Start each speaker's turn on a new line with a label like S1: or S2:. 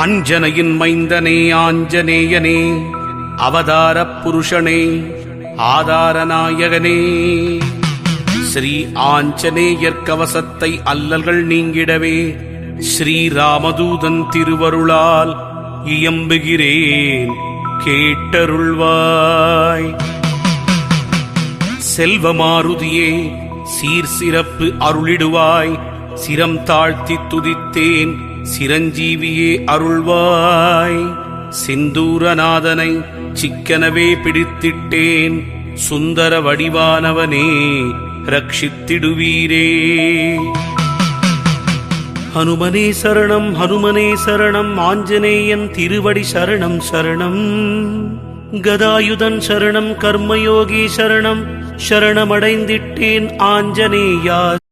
S1: அஞ்சனையின் மைந்தனே ஆஞ்சநேயனே, அவதாரப் புருஷனே, ஆதாரநாயகனே, ஸ்ரீ ஆஞ்சநேயர் கவசத்தை அல்லல்கள் நீங்கிடவே ஸ்ரீராமதூதன் திருவருளால் இயம்புகிறேன், கேட்டருள்வாய். செல்வமாருதியே, சீர் சிறப்பு அருளிடுவாய், சிரம் தாழ்த்தி துதித்தேன், சிரஞ்சீவியே அருள்வாய். சிந்தூரநாதனை சிக்கனவே பிடித்திட்டேன், சுந்தர வடிவானவனே ரட்சித்திடுவீரே. ஹனுமனே சரணம், ஹனுமனே சரணம், ஆஞ்சநேயன் திருவடி சரணம் சரணம். கதாயுதன் சரணம், கர்மயோகி சரணம், சரணமடைந்திட்டேன் ஆஞ்சநேயா.